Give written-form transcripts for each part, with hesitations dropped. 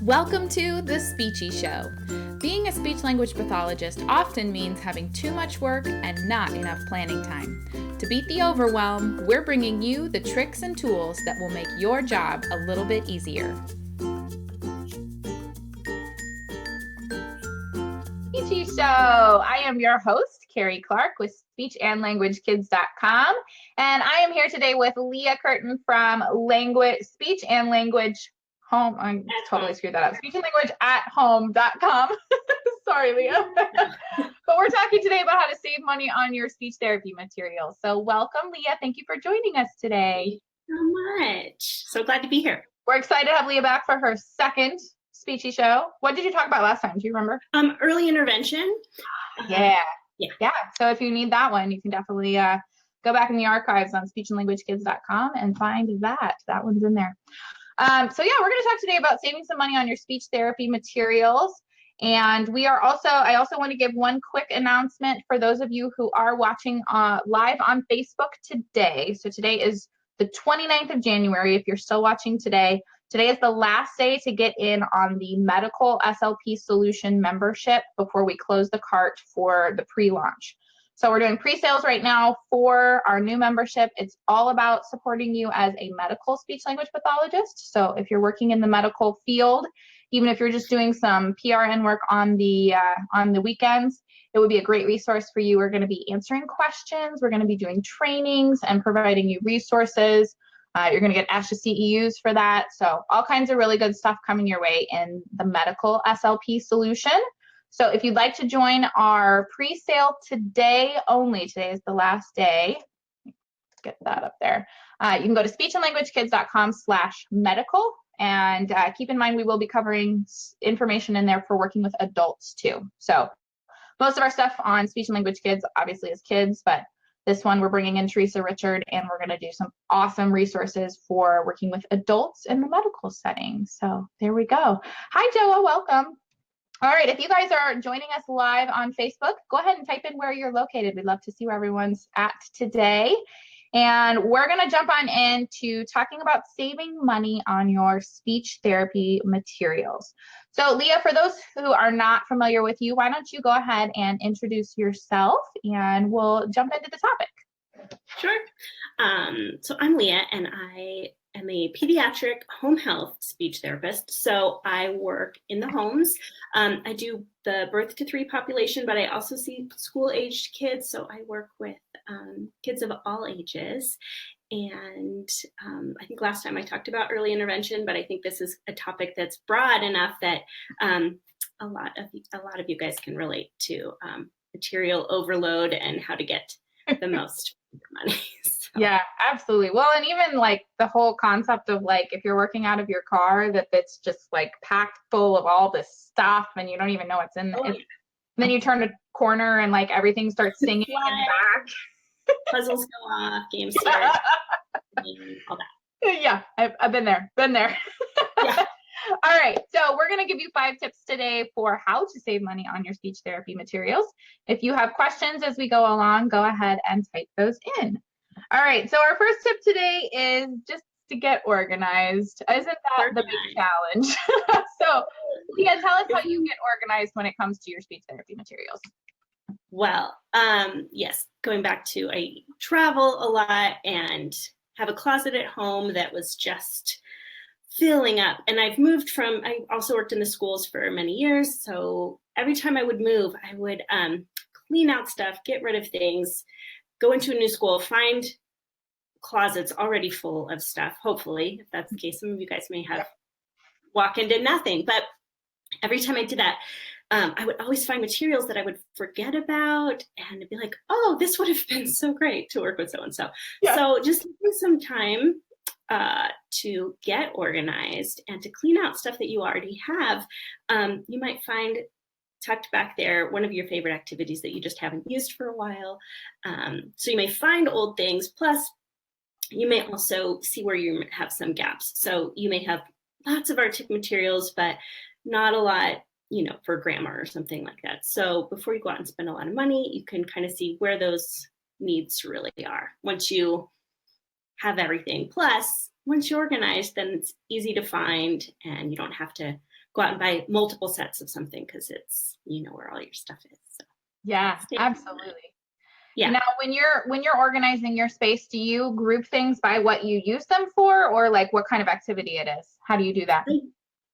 Welcome to The Speechy Show. Being a speech-language pathologist often means having too much work and not enough planning time. To beat the overwhelm, we're bringing you the tricks and tools that will make your job a little bit easier. Speechy Show. I am your host, Carrie Clark with speechandlanguagekids.com, and I am here today with Lia Kurtin from Speech and Language Home. I totally screwed that up. Speechandlanguageathome.com. Sorry, Lia. But we're talking today about how to save money on your speech therapy materials. So welcome, Lia. Thank you for joining us today. Thank you so much. So glad to be here. We're excited to have Lia back for her second Speechy Show. What did you talk about last time? Do you remember? Early intervention. Yeah. So if you need that one, you can definitely go back in the archives on speechandlanguagekids.com and find that. That one's in there. We're going to talk today about saving some money on your speech therapy materials. And I also want to give one quick announcement for those of you who are watching live on Facebook today. So today is the 29th of January. If you're still watching today is the last day to get in on the medical SLP solution membership before we close the cart for the pre-launch. So we're doing pre-sales right now for our new membership. It's all about supporting you as a medical speech-language pathologist. So if you're working in the medical field, even if you're just doing some PRN work on the weekends, it would be a great resource for you. We're going to be answering questions. We're going to be doing trainings and providing you resources. You're going to get extra CEUs for that. So all kinds of really good stuff coming your way in the medical SLP solution. So if you'd like to join our pre-sale today only, today is the last day. Let's get that up there. You can go to speechandlanguagekids.com/medical. And keep in mind, we will be covering information in there for working with adults too. So most of our stuff on Speech and Language Kids obviously is kids, but this one we're bringing in Teresa Richard, and we're going to do some awesome resources for working with adults in the medical setting. So there we go. Hi, Joa, welcome. All right, if you guys are joining us live on Facebook, go ahead and type in where you're located. We'd love to see where everyone's at today. And we're going to jump on into talking about saving money on your speech therapy materials. So Lia, for those who are not familiar with you, why don't you go ahead and introduce yourself and we'll jump into the topic. Sure. So I'm Lia, and I am a pediatric home health speech therapist. So I work in the homes. I do the birth to 3 population, but I also see school-aged kids. So I work with kids of all ages. And I think last time I talked about early intervention, but I think this is a topic that's broad enough that a lot of you guys can relate to material overload and how to get the most money. So. Yeah, absolutely. Well, and even like the whole concept of like if you're working out of your car, that it's just like packed full of all this stuff and you don't even know what's in it. And then you turn a corner and like everything starts singing in the back. Puzzles go off, games start, all that. Yeah, I've been there. Yeah. All right, so we're going to give you 5 tips today for how to save money on your speech therapy materials. If you have questions as we go along, go ahead and type those in. All right, so our first tip today is just to get organized. Isn't that the big challenge? So, Lia, tell us how you get organized when it comes to your speech therapy materials. Well, yes, going back to I travel a lot and have a closet at home that was just filling up. And I also worked in the schools for many years. So every time I would move, I would clean out stuff, get rid of things, go into a new school, find closets already full of stuff. Hopefully, if that's the case, some of you guys may have walk into nothing. But every time I did that, I would always find materials that I would forget about and be like, oh, this would have been so great to work with so-and-so. Yeah. So just taking some time to get organized and to clean out stuff that you already have, you might find tucked back there one of your favorite activities that you just haven't used for a while. So you may find old things, plus you may also see where you have some gaps. So you may have lots of artistic materials, but not a lot, for grammar or something like that. So before you go out and spend a lot of money, you can kind of see where those needs really are. Once you have everything, plus once you're organized, then it's easy to find and you don't have to go out and buy multiple sets of something because it's, where all your stuff is. So Yeah, absolutely. Yeah. Now, when you're organizing your space, do you group things by what you use them for, or like what kind of activity it is? How do you do that?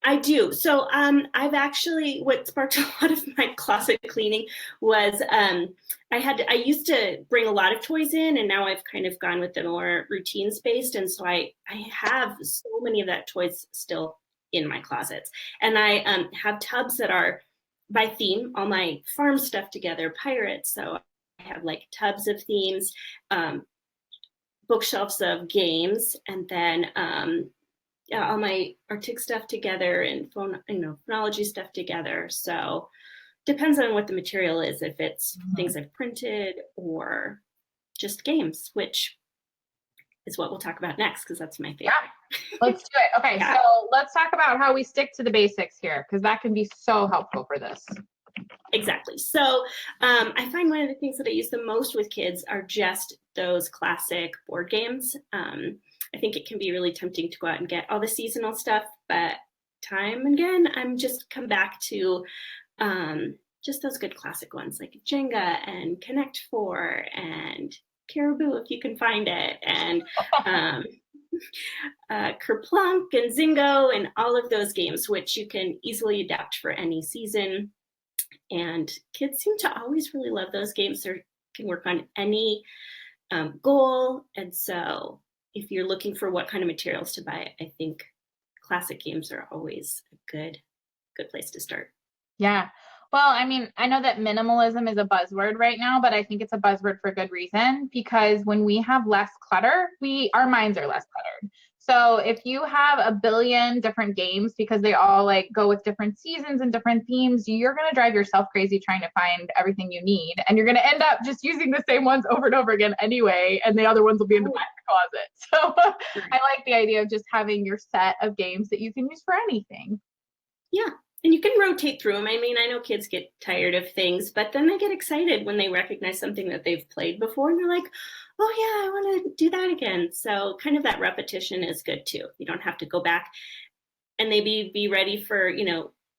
I do. So I've actually, what sparked a lot of my closet cleaning was I used to bring a lot of toys in, and now I've kind of gone with the more routines based. And so I have so many of that toys still in my closets. And I have tubs that are by theme, all my farm stuff together, pirates. So I have like tubs of themes, bookshelves of games, and then all my Arctic stuff together and phonology stuff together. So depends on what the material is, if it's things I've printed or just games, which is what we'll talk about next because that's my favorite. Yeah, let's do it. Okay, so let's talk about how we stick to the basics here because that can be so helpful for this. Exactly. So I find one of the things that I use the most with kids are just those classic board games. I think it can be really tempting to go out and get all the seasonal stuff, but time and again, I'm just come back to just those good classic ones like Jenga and Connect Four and Caribou, if you can find it, and Kerplunk and Zingo and all of those games, which you can easily adapt for any season. And kids seem to always really love those games. They can work on any goal. And so if you're looking for what kind of materials to buy, I think classic games are always a good place to start. Yeah. Well, I mean, I know that minimalism is a buzzword right now, but I think it's a buzzword for good reason because when we have less clutter, our minds are less cluttered. So if you have a billion different games because they all like go with different seasons and different themes, you're going to drive yourself crazy trying to find everything you need. And you're going to end up just using the same ones over and over again anyway. And the other ones will be in the back closet. So I like the idea of just having your set of games that you can use for anything. Yeah. And you can rotate through them. I mean, I know kids get tired of things, but then they get excited when they recognize something that they've played before and they're like, oh yeah, I want to do that again. So kind of that repetition is good too. You don't have to go back and maybe be ready for,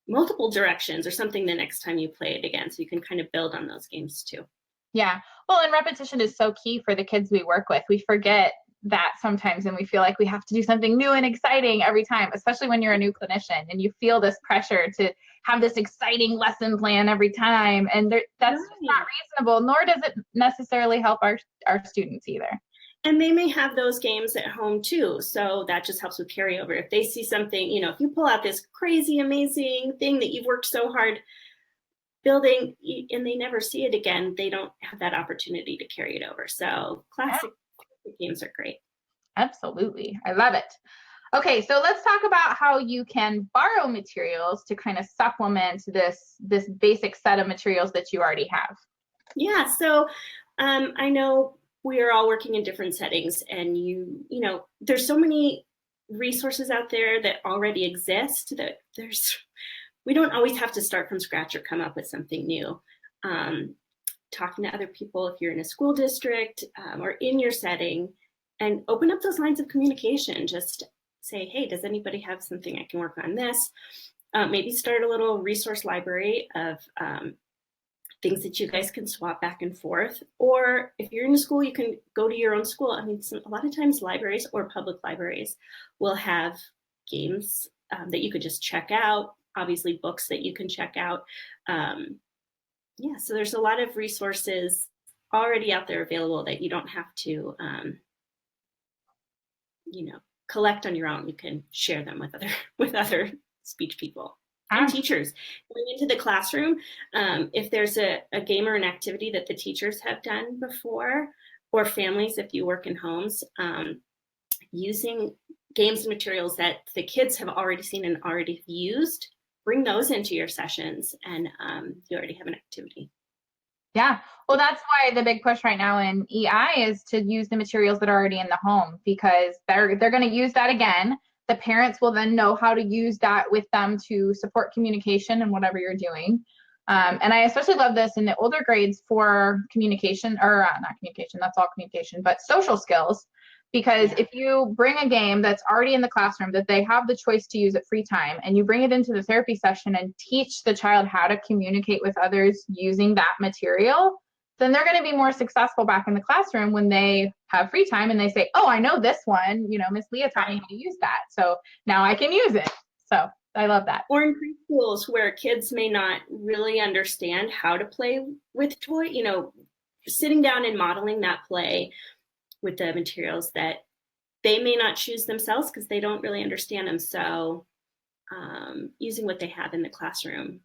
multiple directions or something the next time you play it again. So you can kind of build on those games too. Yeah. Well, and repetition is so key for the kids we work with. We forget that sometimes and we feel like we have to do something new and exciting every time, especially when you're a new clinician and you feel this pressure to have this exciting lesson plan every time. And that's just not reasonable, nor does it necessarily help our students either. And they may have those games at home too. So that just helps with carryover. If they see something, if you pull out this crazy, amazing thing that you've worked so hard building and they never see it again, they don't have that opportunity to carry it over. So classic games are great. Absolutely. I love it. Okay, so let's talk about how you can borrow materials to kind of supplement this basic set of materials that you already have. Yeah, so I know we are all working in different settings and there's so many resources out there that already exist that we don't always have to start from scratch or come up with something new. Talking to other people if you're in a school district or in your setting, and open up those lines of communication. Just say, hey, does anybody have something I can work on this? Maybe start a little resource library of things that you guys can swap back and forth. Or if you're in a school, you can go to your own school. I mean, a lot of times libraries or public libraries will have games that you could just check out, obviously books that you can check out. So there's a lot of resources already out there available that you don't have to collect on your own. You can share them with other speech people and teachers. Going into the classroom, if there's a game or an activity that the teachers have done before, or families if you work in homes, using games and materials that the kids have already seen and already used, bring those into your sessions and you already have an activity. Yeah. Well, that's why the big push right now in EI is to use the materials that are already in the home because they're going to use that again. The parents will then know how to use that with them to support communication and whatever you're doing. And I especially love this in the older grades for communication, or not communication, that's all communication, but social skills. Because if you bring a game that's already in the classroom that they have the choice to use at free time, and you bring it into the therapy session and teach the child how to communicate with others using that material, then they're going to be more successful back in the classroom when they have free time and they say, oh, I know this one, Miss Leah taught me how to use that, so now I can use it. So I love that. Or in preschools where kids may not really understand how to play with toy, sitting down and modeling that play with the materials that they may not choose themselves because they don't really understand them. So using what they have in the classroom,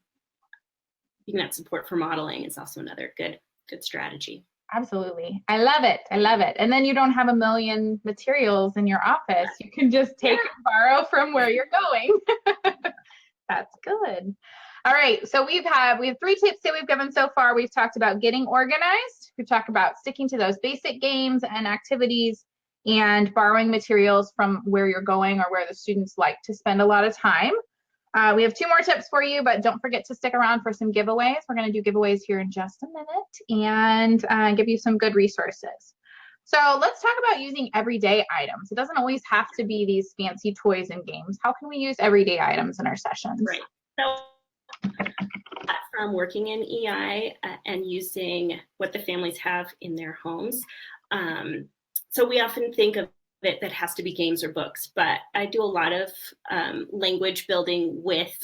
being that support for modeling is also another good strategy. Absolutely. I love it. I love it. And then you don't have a million materials in your office. You can just take and borrow from where you're going. That's good. All right. So we have 3 tips that we've given so far. We've talked about getting organized. We've talked about sticking to those basic games and activities and borrowing materials from where you're going or where the students like to spend a lot of time. We have 2 more tips for you, but don't forget to stick around for some giveaways. We're going to do giveaways here in just a minute and give you some good resources. So let's talk about using everyday items. It doesn't always have to be these fancy toys and games. How can we use everyday items in our sessions? Right. So from working in EI and using what the families have in their homes. So we often think of it that has to be games or books, but I do a lot of language building with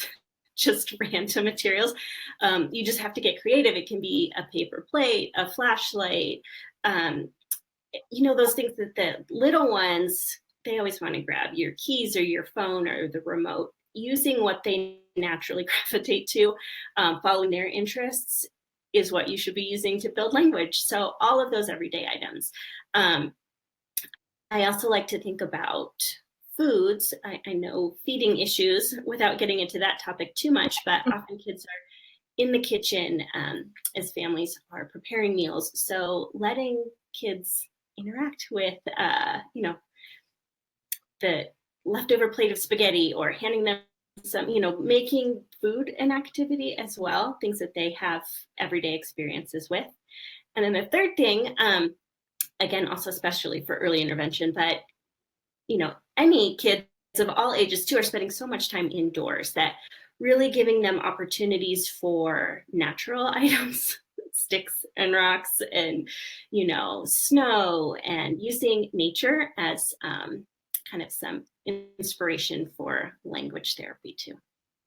just random materials. You just have to get creative. It can be a paper plate, a flashlight, those things that the little ones, they always want to grab your keys or your phone or the remote. Using what they naturally gravitate to, following their interests is what you should be using to build language. So all of those everyday items. I also like to think about foods. I know feeding issues without getting into that topic too much, but often kids are in the kitchen as families are preparing meals. So letting kids interact with, the leftover plate of spaghetti or handing them some, making food an activity as well, things that they have everyday experiences with. And then the third thing, again, also especially for early intervention, but, any kids of all ages too are spending so much time indoors that really giving them opportunities for natural items, sticks and rocks and, snow, and using nature as kind of some inspiration for language therapy too.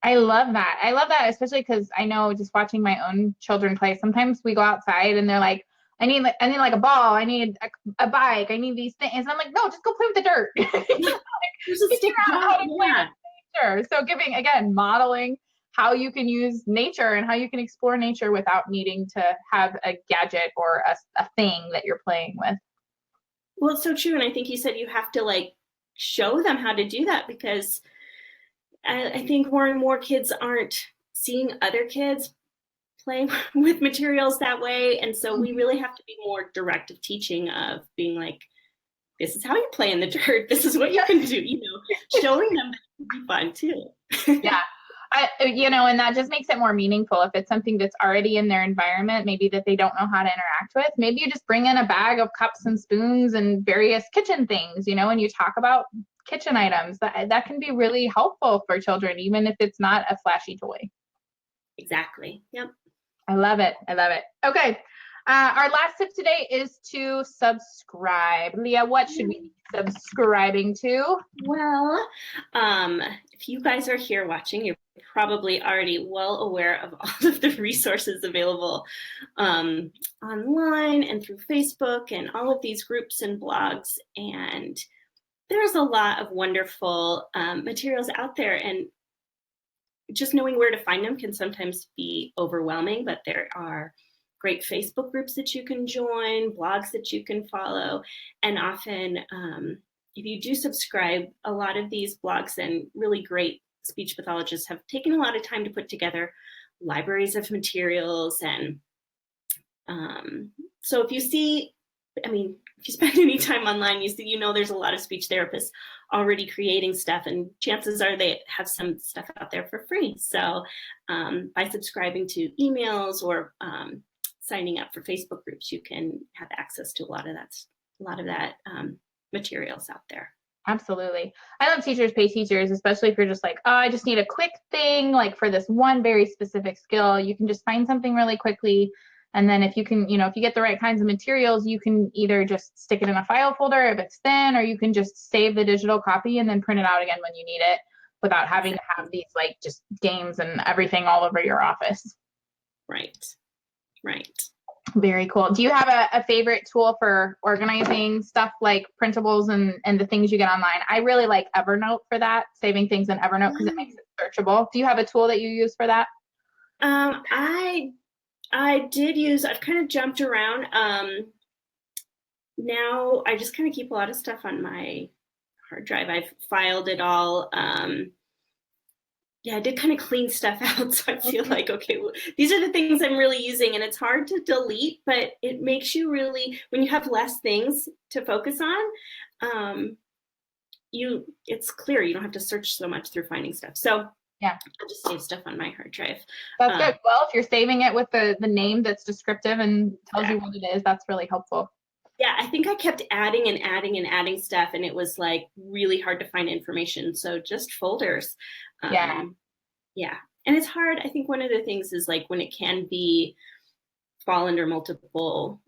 I love that. I love that, especially because I know just watching my own children play, sometimes we go outside and they're like, I need like a ball, I need a bike, I need these things. And I'm like, no, just go play with the dirt. Figure out how to play with nature. So giving, again, modeling how you can use nature and how you can explore nature without needing to have a gadget or a thing that you're playing with. Well, it's so true. And I think you said you have to show them how to do that, because I think more and more kids aren't seeing other kids play with materials that way. And so we really have to be more directive teaching of being like, this is how you play in the dirt. This is what you can do, showing them that it can be fun too. Yeah. And that just makes it more meaningful. If it's something that's already in their environment, maybe that they don't know how to interact with, maybe you just bring in a bag of cups and spoons and various kitchen things, and you talk about kitchen items. That can be really helpful for children, even if it's not a flashy toy. Exactly. Yep. I love it. I love it. Okay. Our last tip today is to subscribe. Leah, what should we be subscribing to? Well, if you guys are here watching, you're probably already well aware of all of the resources available online and through Facebook and all of these groups and blogs. And there's a lot of wonderful materials out there. And just knowing where to find them can sometimes be overwhelming, but there are great Facebook groups that you can join, blogs that you can follow. And often, if you do subscribe, a lot of these blogs and really great speech pathologists have taken a lot of time to put together libraries of materials. And so if you spend any time online, there's a lot of speech therapists already creating stuff, and chances are they have some stuff out there for free. So by subscribing to emails or signing up for Facebook groups, you can have access to a lot of that materials out there. Absolutely. I love teachers pay teachers, especially if you're just like, oh, I just need a quick thing, like for this one very specific skill. You can just find something really quickly. And then if you can, if you get the right kinds of materials, you can either just stick it in a file folder if it's thin, or you can just save the digital copy and then print it out again when you need it without having to have these like just games and everything all over your office. Right. Very cool. Do you have a favorite tool for organizing stuff like printables and the things you get online? I really like Evernote for that, saving things in Evernote because it makes it searchable. Do you have a tool that you use for that? I did use, I've kind of jumped around. Now I just kind of keep a lot of stuff on my hard drive. I've filed it all. I did kind of clean stuff out. So I feel like, okay, well, these are the things I'm really using, and it's hard to delete, but it makes you really, when you have less things to focus on, it's clear. You don't have to search so much through finding stuff. So yeah, I'll just save stuff on my hard drive. That's good. Well, if you're saving it with the name that's descriptive and tells you what it is, that's really helpful. Yeah, I think I kept adding and adding and adding stuff, and it was like really hard to find information. So just folders. Yeah. And it's hard. I think one of the things is like when it can fall under multiple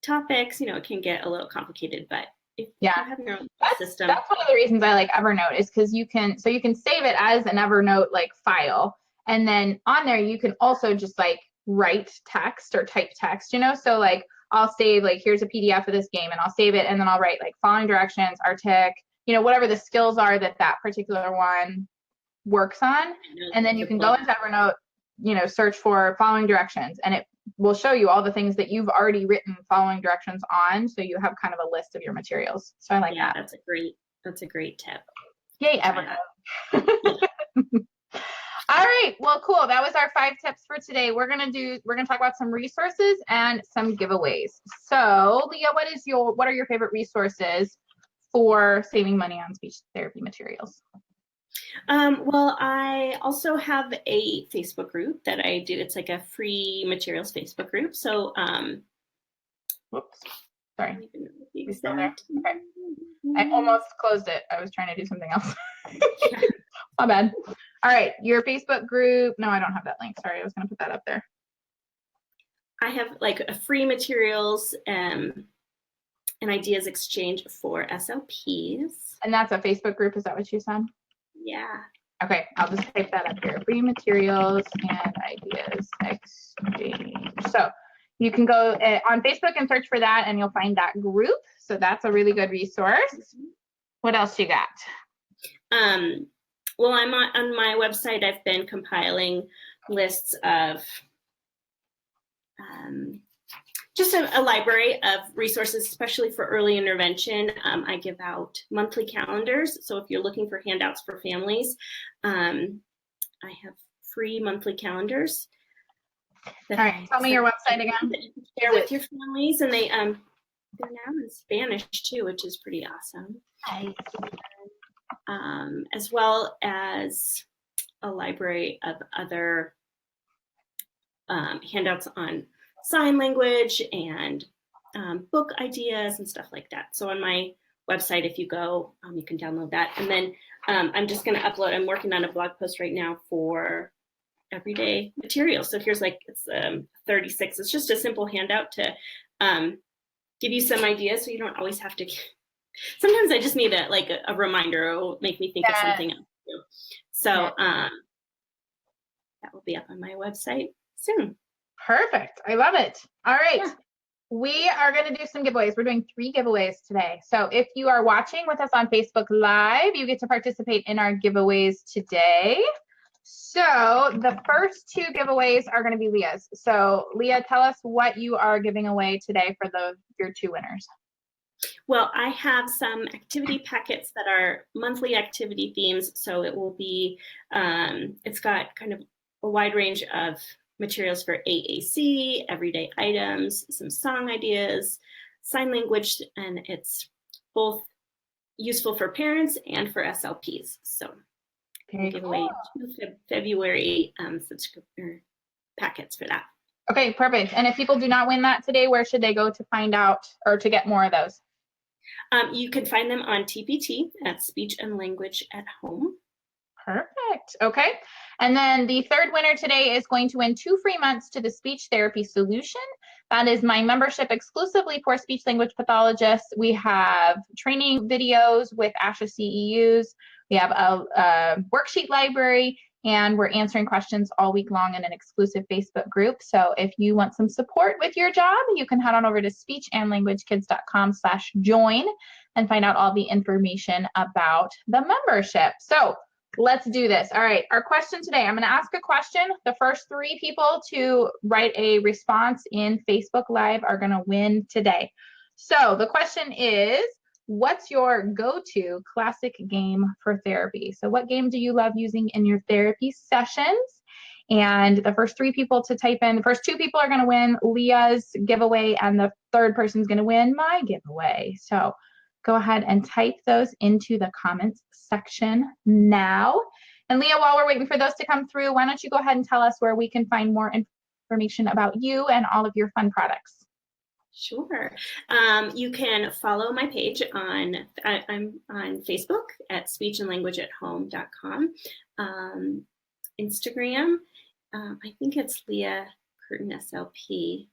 topics, it can get a little complicated, but if you have your own system. That's one of the reasons I like Evernote is because you can save it as an Evernote like file. And then on there, you can also just like write text or type text, so like I'll save like, here's a PDF of this game and I'll save it. And then I'll write like following directions, Arctic, whatever the skills are that particular one works on. And then you can go into Evernote, search for following directions, and it will show you all the things that you've already written following directions on. So you have kind of a list of your materials. So I like that. That's a great tip. Yay, Evernote. All right. Well, cool. That was our 5 tips for today. We're going to talk about some resources and some giveaways. So Leah, what are your favorite resources for saving money on speech therapy materials? Well, I also have a Facebook group that I do. It's like a free materials Facebook group. So, whoops, sorry. You still there? Okay. I almost closed it. I was trying to do something else. My bad. All right, your Facebook group. No, I don't have that link. Sorry, I was going to put that up there. I have like a free materials and ideas exchange for SLPs. And that's a Facebook group. Is that what you said? Yeah. Okay, I'll just type that up here. Free materials and ideas exchange. So you can go on Facebook and search for that, and you'll find that group. So that's a really good resource. What else you got? Well, I'm on my website. I've been compiling lists of just a library of resources, especially for early intervention. I give out monthly calendars. So if you're looking for handouts for families, I have free monthly calendars. All right, tell me your website again. That you can share with your families, and they're now in Spanish too, which is pretty awesome. Nice. As well as a library of other handouts on sign language and book ideas and stuff like that. So on my website, if you go, you can download that. And then I'm just going to upload, I'm working on a blog post right now for everyday materials. So here's it's 36. It's just a simple handout to give you some ideas so you don't always have to. Sometimes I just need a reminder. It will make me think of something else too. So that will be up on my website soon. Perfect. I love it. All right. Yeah. We are going to do some giveaways. We're doing 3 giveaways today. So if you are watching with us on Facebook Live, you get to participate in our giveaways today. So the first 2 giveaways are going to be Leah's. So Leah, tell us what you are giving away today for your 2 winners. Well, I have some activity packets that are monthly activity themes. So it will be, it's got kind of a wide range of materials for AAC, everyday items, some song ideas, sign language, and it's both useful for parents and for SLPs. So we'll give away 2 February subscription packets for that. Okay, perfect. And if people do not win that today, where should they go to find out or to get more of those? You can find them on TPT at Speech and Language at Home. Perfect. Okay. And then the third winner today is going to win 2 free months to the Speech Therapy Solution. That is my membership exclusively for speech language pathologists. We have training videos with ASHA CEUs. We have a worksheet library, and we're answering questions all week long in an exclusive Facebook group. So if you want some support with your job, you can head on over to speechandlanguagekids.com/join and find out all the information about the membership. So let's do this. All right, our question today, I'm going to ask a question. The first 3 people to write a response in Facebook Live are going to win today. So the question is, what's your go-to classic game for therapy? So what game do you love using in your therapy sessions? And the first 3 people to type in, the first 2 people are going to win Leah's giveaway, and the third person's going to win my giveaway. So go ahead and type those into the comments section now. And Leah, while we're waiting for those to come through, why don't you go ahead and tell us where we can find more information about you and all of your fun products? Sure. You can follow my page I'm on Facebook at speechandlanguageathome.com. Instagram, I think it's Lia Kurtin SLP.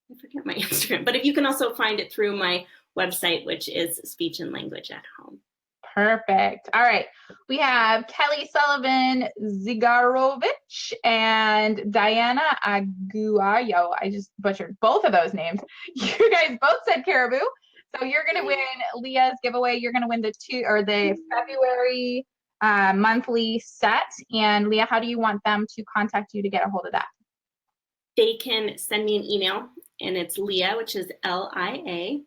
I forget my Instagram, but if you can also find it through my website, which is Speech and Language at Home. Perfect. All right. We have Kelly Sullivan Zigarovich and Diana Aguayo. I just butchered both of those names. You guys both said caribou. So you're going to win Leah's giveaway. You're going to win the February monthly set. And Leah, how do you want them to contact you to get a hold of that? They can send me an email, and it's Lia, which is LIA,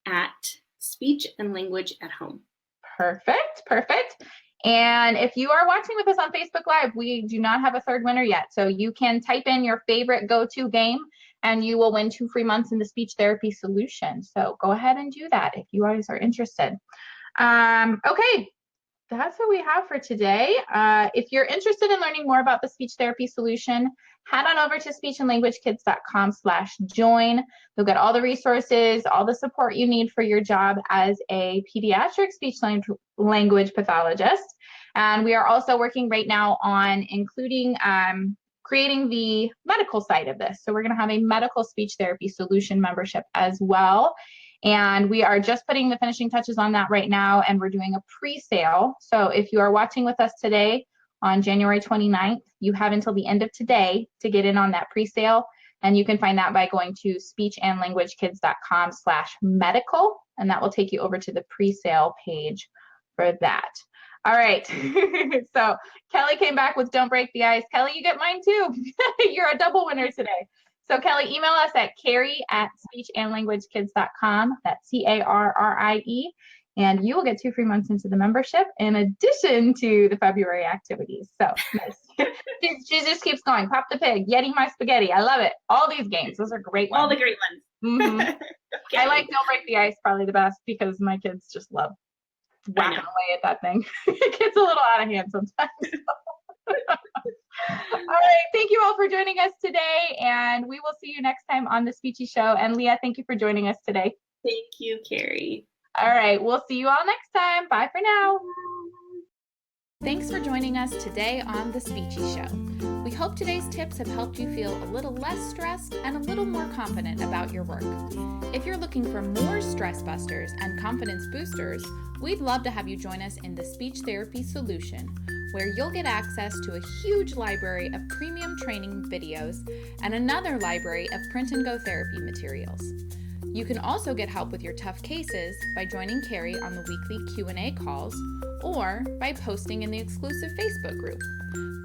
at Speech and Language at Home. Perfect. Perfect. And if you are watching with us on Facebook Live, we do not have a third winner yet. So you can type in your favorite go-to game and you will win 2 free months in the Speech Therapy Solution. So go ahead and do that if you guys are interested. Okay. That's what we have for today. If you're interested in learning more about the Speech Therapy Solution, head on over to speechandlanguagekids.com/join. You'll get all the resources, all the support you need for your job as a pediatric speech language pathologist. And we are also working right now on including creating the medical side of this. So we're going to have a medical speech therapy solution membership as well. And we are just putting the finishing touches on that right now, and we're doing a pre-sale. So if you are watching with us today on January 29th, you have until the end of today to get in on that pre-sale. And you can find that by going to speechandlanguagekids.com/medical, and that will take you over to the pre-sale page for that. All right. So Kelly came back with Don't Break the Ice. Kelly, you get mine too. You're a double winner today. So Kelly, email us at Carrie@speechandlanguagekids.com. That's CARRIE. And you will get 2 free months into the membership in addition to the February activities. So nice. She just keeps going. Pop the Pig, Yeti My Spaghetti. I love it. All these games. Those are great ones. All the great ones. Mm-hmm. Okay. I like Don't Break the Ice probably the best because my kids just love whacking away at that thing. It gets a little out of hand sometimes. All right. Thank you all for joining us today, and we will see you next time on The Speechy Show. And Leah, thank you for joining us today. Thank you, Carrie. All right. We'll see you all next time. Bye for now. Thanks for joining us today on The Speechy Show. We hope today's tips have helped you feel a little less stressed and a little more confident about your work. If you're looking for more stress busters and confidence boosters, we'd love to have you join us in the Speech Therapy Solution, where you'll get access to a huge library of premium training videos and another library of print and go therapy materials. You can also get help with your tough cases by joining Carrie on the weekly Q&A calls or by posting in the exclusive Facebook group.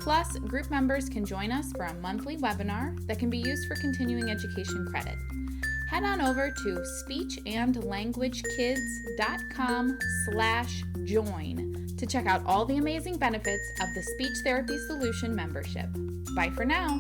Plus, group members can join us for a monthly webinar that can be used for continuing education credit. Head on over to speechandlanguagekids.com/join to check out all the amazing benefits of the Speech Therapy Solution membership. Bye for now.